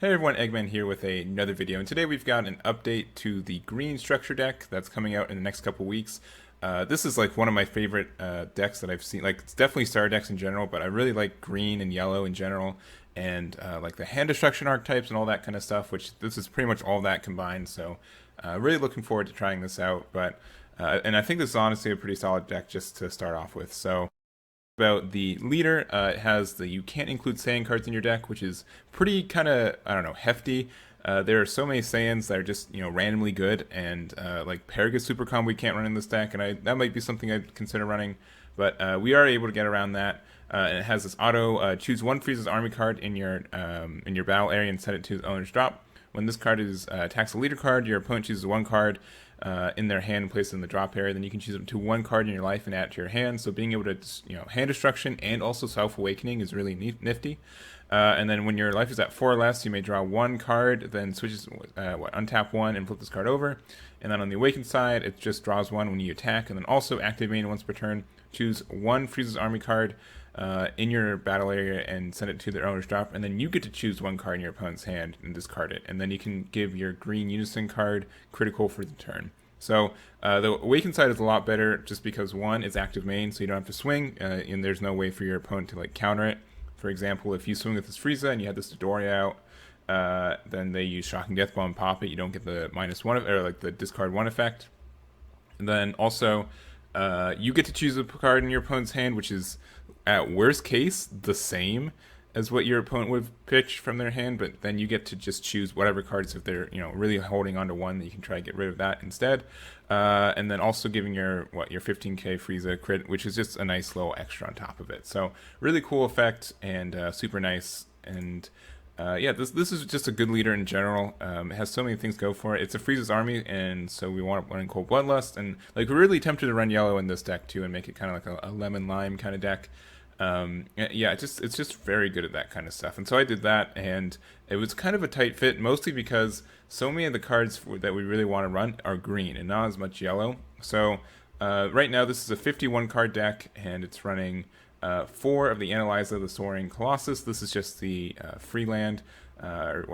Hey everyone, Egman here with another video, and today we've got an update to the green structure deck that's coming out in the next couple weeks. This is like one of my favorite decks that I've seen. Like, it's definitely star decks in general, but I really like green and yellow in general, and like the hand destruction archetypes and all that kind of stuff, which this is pretty much all that combined. So really looking forward to trying this out. And I think this is honestly a pretty solid deck just to start off with. So about the leader, it has the you can't include Saiyan cards in your deck, which is pretty kind of, I don't know, hefty. There are so many Saiyans that are just, randomly good, and like Paragus Super Combo we can't run in this deck, and that might be something I'd consider running, but we are able to get around that. And it has this auto choose one Frieza's army card in your battle area and set it to its owner's drop. When this card is attacks a leader card, your opponent chooses one card in their hand and place it in the drop area. Then you can choose up to one card in your life and add it to your hand. So being able to, hand destruction and also self awakening is really nifty. And then when your life is at 4 or less, you may draw one card, then switches, untap one and flip this card over. And then on the awakened side, it just draws one when you attack. And then also active main once per turn, choose one Frieza's army card in your battle area and send it to their owner's drop, and then you get to choose one card in your opponent's hand and discard it, and then you can give your green Unison card critical for the turn. So the awakened side is a lot better just because one, it's active main, so you don't have to swing, and there's no way for your opponent to like counter it. For example, if you swing with this Frieza and you had this Dodoria out, then they use Shocking Death Bomb, pop it, you don't get the -1 or like the discard one effect. And then also you get to choose a card in your opponent's hand, which is at worst case the same as what your opponent would pitch from their hand, but then you get to just choose whatever cards if they're really holding on to one that you can try to get rid of that instead. And then also giving your 15k Frieza crit, which is just a nice little extra on top of it. So really cool effect and super nice. And this is just a good leader in general. It has so many things go for it. It's a Frieza's army, and so we want to run Cold Bloodlust, and like we're really tempted to run yellow in this deck too, and make it kind of like a lemon lime kind of deck. It's just very good at that kind of stuff, and so I did that, and it was kind of a tight fit, mostly because so many of the cards that we really want to run are green and not as much yellow. So right now this is a 51 card deck, and it's running 4 of the Analyza, the Soaring Colossus. This is just the free land,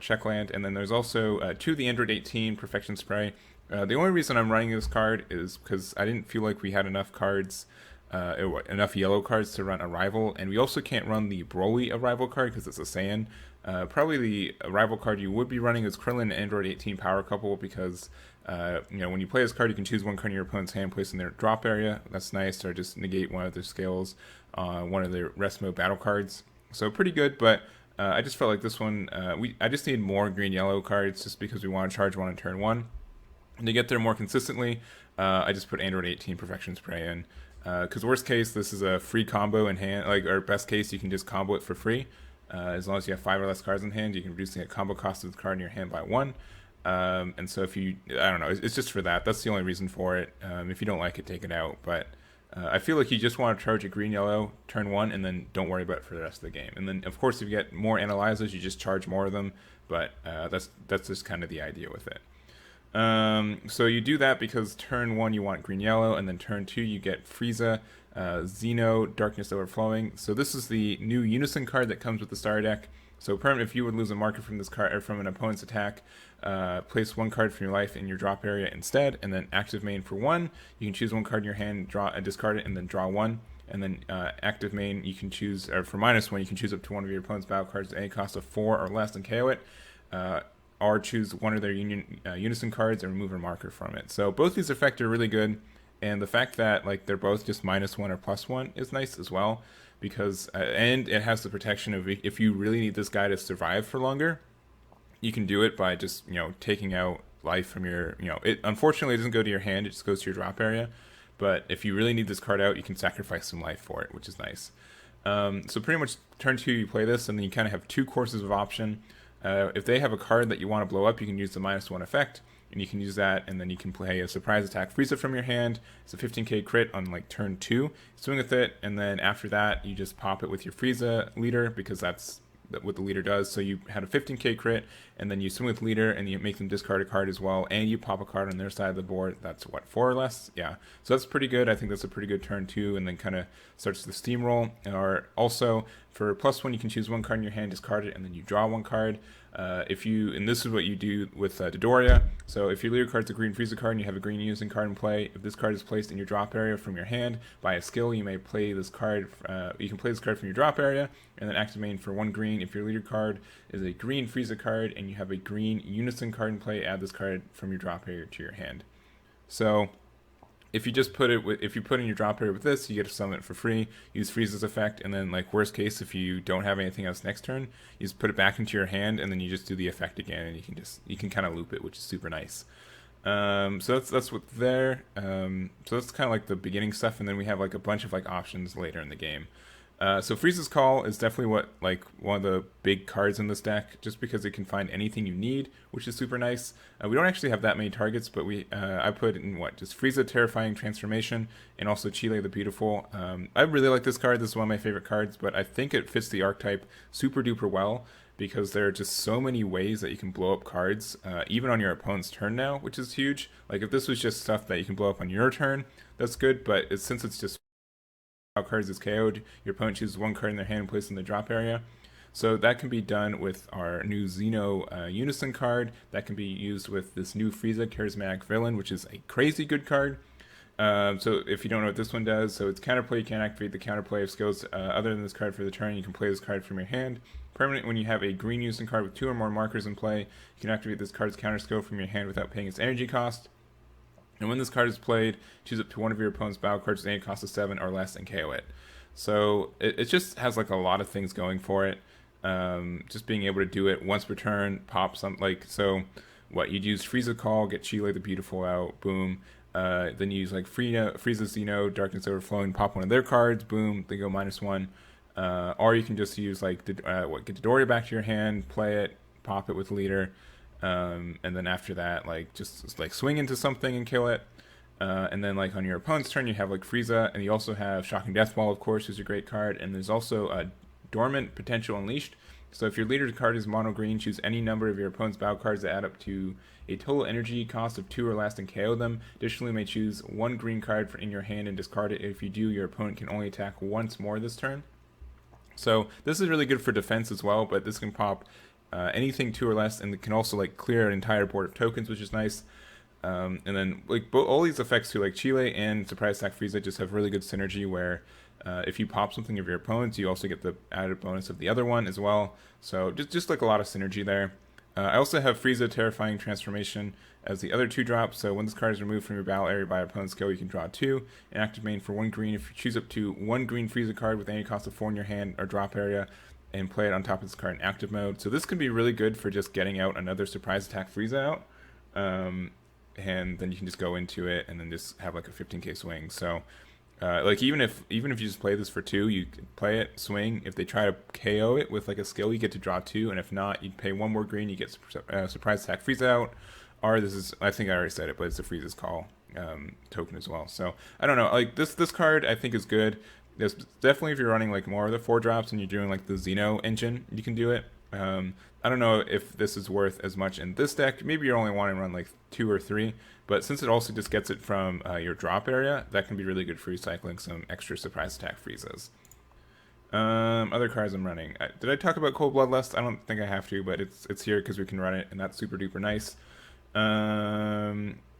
check land, and then there's also 2 of the Android 18 Perfection Spray. The only reason I'm running this card is because I didn't feel like we had enough cards, enough yellow cards to run Arrival, and we also can't run the Broly Arrival card because it's a Saiyan. Probably the Arrival card you would be running is Krillin Android 18 Power Couple, because when you play this card, you can choose one card in your opponent's hand, place in their drop area. That's nice, or just negate one of their scales, one of their rest mode battle cards. So pretty good, but I just felt like this one, I just need more green yellow cards just because we want to charge one on turn 1. And to get there more consistently, I just put Android 18 Perfection Spray in. Because worst case, this is a free combo in hand, or best case, you can just combo it for free. As long as you have 5 or less cards in hand, you can reduce the combo cost of the card in your hand by 1. And so if you, I don't know, it's just for that. That's the only reason for it. If you don't like it, take it out. But I feel like you just want to charge a green yellow turn 1, and then don't worry about it for the rest of the game. And then of course, if you get more Analyzers, you just charge more of them. But that's just kind of the idea with it. So you do that because turn 1 you want green yellow, and then turn 2 you get Frieza, Xeno, Darkness Overflowing. So this is the new Unison card that comes with the star deck. So if you would lose a marker from this card or from an opponent's attack, place one card from your life in your drop area instead, and then active main for 1. You can choose one card in your hand, discard it, and then draw 1. And then active main you can choose, or for -1 you can choose up to one of your opponent's battle cards at any cost of 4 or less and KO it. Or choose one of their Unison cards and remove a marker from it. So both these effects are really good, and the fact that like they're both just -1 or +1 is nice as well, because and it has the protection of if you really need this guy to survive for longer, you can do it by just taking out life from your it unfortunately doesn't go to your hand, it just goes to your drop area. But if you really need this card out, you can sacrifice some life for it, which is nice. So pretty much turn 2 you play this, and then you kind of have 2 courses of option. If they have a card that you want to blow up, you can use the -1 effect, and you can use that, and then you can play a surprise attack Frieza from your hand. It's a 15k crit on like turn 2. Swing with it, and then after that, you just pop it with your Frieza leader, because that's what the leader does. So you had a 15k crit, and then you swing with leader, and you make them discard a card as well, and you pop a card on their side of the board. That's 4 or less? Yeah. So that's pretty good. I think that's a pretty good turn 2, and then kind of starts the steamroll. Or also, For +1, you can choose one card in your hand, discard it, and then you draw one card. And this is what you do with Dodoria. So if your leader card's a green Frieza card and you have a green Unison card in play, if this card is placed in your drop area from your hand by a skill, you may play this card. You can play this card from your drop area and then activate for 1 green. If your leader card is a green Frieza card and you have a green Unison card in play, add this card from your drop area to your hand. So if you just put it if you put in your drop area with this, you get to summon it for free, use Frieza's effect, and then like worst case, if you don't have anything else next turn, you just put it back into your hand, and then you just do the effect again, and you can kind of loop it, which is super nice. So that's what's there. So that's kind of like the beginning stuff, and then we have like a bunch of like options later in the game. So Frieza's Call is definitely one of the big cards in this deck, just because it can find anything you need, which is super nice. We don't actually have that many targets, but I put in just Frieza Terrifying Transformation and also Chile the Beautiful. I really like this card. This is one of my favorite cards, but I think it fits the archetype super duper well because there are just so many ways that you can blow up cards, even on your opponent's turn now, which is huge. Like if this was just stuff that you can blow up on your turn, that's good, but since it's just cards is KO'd, your opponent chooses one card in their hand and places in the drop area. So that can be done with our new Xeno Unison card. That can be used with this new Frieza Charismatic Villain, which is a crazy good card. So if you don't know what this one does, so it's counterplay. You can't activate the counterplay of skills other than this card for the turn. You can play this card from your hand. Permanent, when you have a green Unison card with 2 or more markers in play, you can activate this card's counter skill from your hand without paying its energy cost. And when this card is played, choose up to one of your opponent's battle cards with any cost of 7 or less and KO it. So it just has like a lot of things going for it. Just being able to do it once per turn, pop some you'd use Frieza Call, get Chile the Beautiful out, boom. Then you use like Frieza Xeno, Darkness Overflowing, pop one of their cards, boom, they go -1. Or you can just use like get Dodoria back to your hand, play it, pop it with leader. And then after that, just swing into something and kill it. And then on your opponent's turn, you have Frieza, and you also have Shocking Death Ball, of course, who's a great card. And there's also Dormant Potential Unleashed. So if your leader's card is mono green, choose any number of your opponent's battle cards that add up to a total energy cost of 2 or less and KO them. Additionally, you may choose one green card in your hand and discard it. If you do, your opponent can only attack once more this turn. So this is really good for defense as well, but this can pop anything 2 or less, and it can also clear an entire board of tokens, which is nice. And then all these effects too, like Chile and Surprise Attack Frieza, just have really good synergy where if you pop something of your opponents, you also get the added bonus of the other one as well. So just a lot of synergy there. I also have Frieza Terrifying Transformation as the other 2 drops. So when this card is removed from your battle area by opponent's skill, you can draw 2 and active main for 1 green. If you choose up to 1 green Frieza card with any cost of 4 in your hand or drop area, and play it on top of this card in active mode. So this can be really good for just getting out another Surprise Attack Frieza out. And then you can just go into it and then just have a 15k swing. So even if you just play this for 2, you can play it, swing. If they try to KO it with a skill, you get to draw 2, and if not, you pay 1 more green, you get Surprise Attack Frieza out. Or I think I already said it, but it's a Frieza's Call token as well. So I don't know, this card I think is good. There's definitely, if you're running more of the 4 drops and you're doing the Xeno engine, you can do it. I don't know if this is worth as much in this deck. Maybe you're only wanting to run 2 or 3, but since it also just gets it from your drop area, that can be really good for recycling some extra Surprise Attack Friezas. Other cards I'm running. Did I talk about Cold Bloodlust? I don't think I have to, but it's here because we can run it, and that's super duper nice.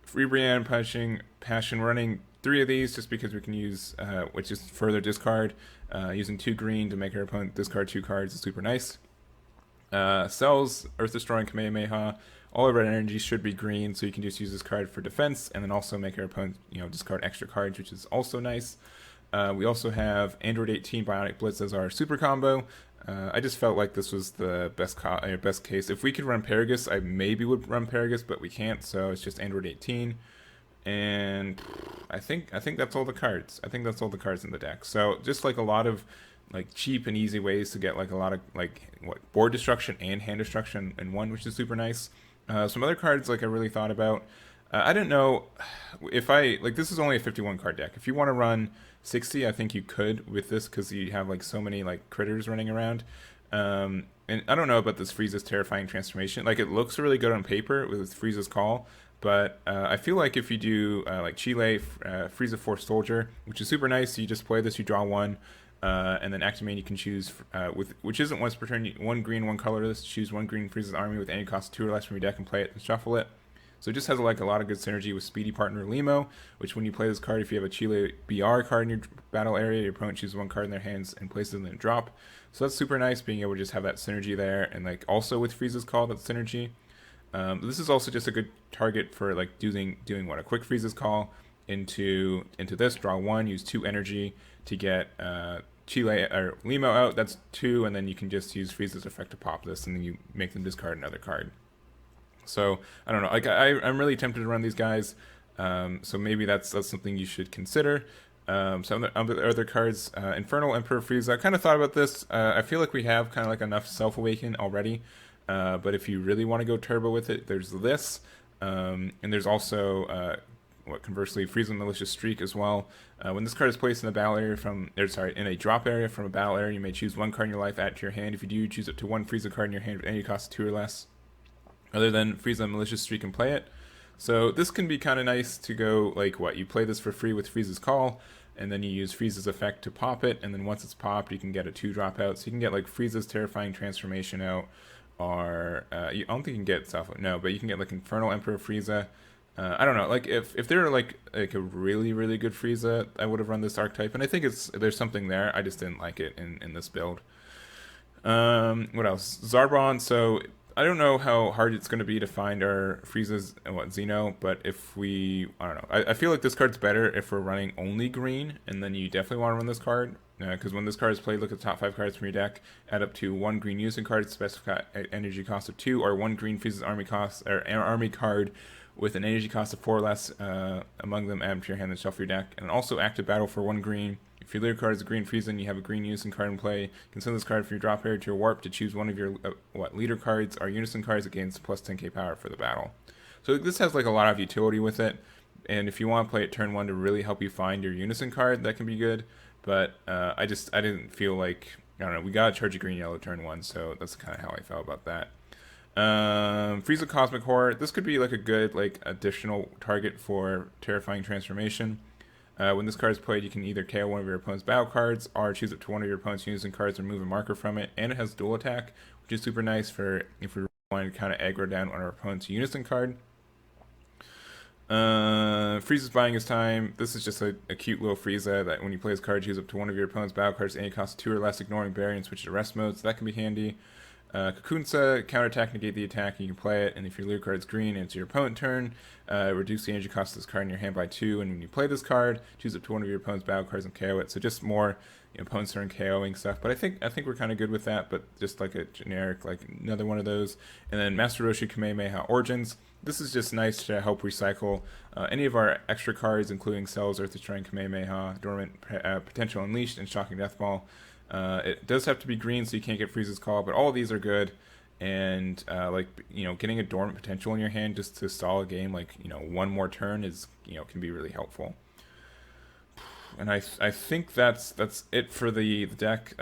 Free Brienne Passion, running 3 of these just because we can use, which is further discard. Using 2 green to make our opponent discard 2 cards is super nice. Cells, Earth Destroying Kamehameha. All of our energy should be green, so you can just use this card for defense, and then also make our opponent, discard extra cards, which is also nice. We also have Android 18 Bionic Blitz as our super combo. I just felt like this was the best case. If we could run Paragus, I maybe would run Paragus, but we can't, so it's just Android 18. And I think that's all the cards. I think that's all the cards in the deck. So just a lot of cheap and easy ways to get a lot of board destruction and hand destruction in one, which is super nice. Some other cards I really thought about. I didn't know if this is only a 51 card deck. If you want to run 60, I think you could with this because you have so many critters running around. And I don't know about this Frieza's Terrifying Transformation. It looks really good on paper with Frieza's Call, but I feel if you do Chile, Frieza Force Soldier, which is super nice, you just play this, you draw 1. And then active main, you can choose which isn't once per turn, one green, one colorless. Choose one green Frieza's army with any cost 2 or less from your deck and play it and shuffle it. So it just has like a lot of good synergy with Speedy Partner Limo, which when you play this card, if you have a Chile BR card in your battle area, your opponent chooses one card in their hands and places it in a drop. So that's super nice, being able to just have that synergy there, and like also with Frieza's Call, that synergy. This is also just a good target for like doing what a quick Frieza's Call into this, draw 1, use 2 energy to get Chile or Limo out. That's 2, and then you can just use Frieza's effect to pop this, and then you make them discard another card. So I don't know. Like I'm really tempted to run these guys. So maybe that's something you should consider. Some of the other cards, Infernal Emperor Frieza. I kind of thought about this. I feel like we have kind of like enough Self Awaken already. But if you really want to go turbo with it, there's this, and there's also conversely Frieza Malicious Streak as well. When this card is placed in a battle area in a drop area from a battle area, you may choose one card in your life, add it to your hand. If you do, choose up to one Frieza card in your hand with any cost 2 or less. Other than Frieza Malicious Streak and play it. So this can be kind of nice to go like you play this for free with Frieza's Call, and then you use Frieza's effect to pop it, and then once it's popped, you can get a 2-drop out. So you can get like Frieza's Terrifying Transformation out, or I don't think you can get but you can get like Infernal Emperor Frieza. I don't know, like if they're like a really really good Frieza, I would have run this archetype, and I think there's something there. I just didn't like it in this build. What else? Zarbon. So I don't know how hard it's going to be to find our Frieza's Xeno, but I don't know. I feel like this card's better if we're running only green, and then you definitely want to run this card, because when this card is played, look at the top 5 cards from your deck, add up to 1 green Unison card, specify energy cost of 2, or 1 green Frieza's army card with an energy cost of 4 or less among them, add them to your hand and shuffle your deck. And also active battle for 1 green. If your leader card is a green Frieza and you have a green Unison card in play, you can send this card from your drop area to your warp to choose one of your leader cards or Unison cards that gains plus 10k power for the battle. So this has like a lot of utility with it, and if you want to play it turn 1 to really help you find your Unison card, that can be good. But I didn't feel like, I don't know, we gotta charge a green yellow turn 1, so that's kind of how I felt about that. Frieza Cosmic Horror. This could be like a good like additional target for Terrifying Transformation. When this card is played, you can either KO one of your opponent's battle cards, or choose up to one of your opponent's Unison cards and remove a marker from it. And it has dual attack, which is super nice for if we want to kind of aggro down on our opponent's Unison card. Frieza's Buying His Time. This is just a cute little Frieza that when you play his card, choose up to one of your opponent's battle cards, any cost 2 or less, ignoring barrier, and switch to rest mode, so that can be handy. Kakunsa, counterattack, negate the attack, you can play it, and if your leader card is green and it's your opponent's turn, reduce the energy cost of this card in your hand by 2, and when you play this card, choose up to one of your opponent's battle cards and KO it. So just more opponent's turn KOing stuff, but I think we're kind of good with that, but just like a generic, like another one of those. And then Master Roshi Kamehameha Origins. This is just nice to help recycle any of our extra cards, including Cells, Earth Destroying Kamehameha, Dormant Potential Unleashed, and Shocking Death Ball. It does have to be green, so you can't get Frieza's Call, but all of these are good. And getting a Dormant Potential in your hand just to stall a game, like one more turn is can be really helpful. And I think that's it for the deck.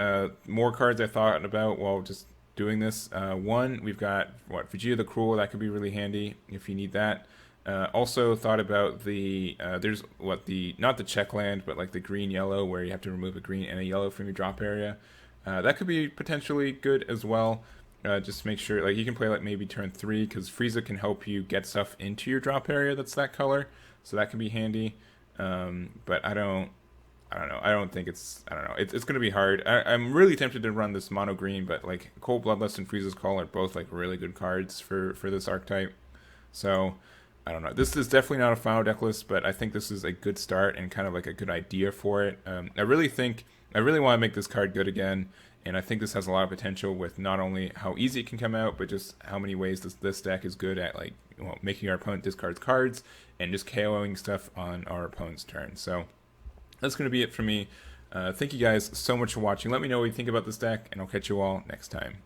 More cards I thought about while just doing this. One, we've got Vegeta the Cruel, that could be really handy if you need that. Also thought about there's not the check land, but like the green yellow, where you have to remove a green and a yellow from your drop area. That could be potentially good as well. Just make sure like you can play like maybe turn 3, because Frieza can help you get stuff into your drop area that's that color, so that can be handy. But I don't know. I don't think it's going to be hard. I'm really tempted to run this mono green, but like Cold Bloodlust and Frieza's Call are both like really good cards for this archetype. So I don't know. This is definitely not a final deck list, but I think this is a good start and kind of like a good idea for it. I really want to make this card good again, and I think this has a lot of potential with not only how easy it can come out, but just how many ways this deck is good at making our opponent discard cards and just KOing stuff on our opponent's turn. So that's going to be it for me. Thank you guys so much for watching. Let me know what you think about this deck, and I'll catch you all next time.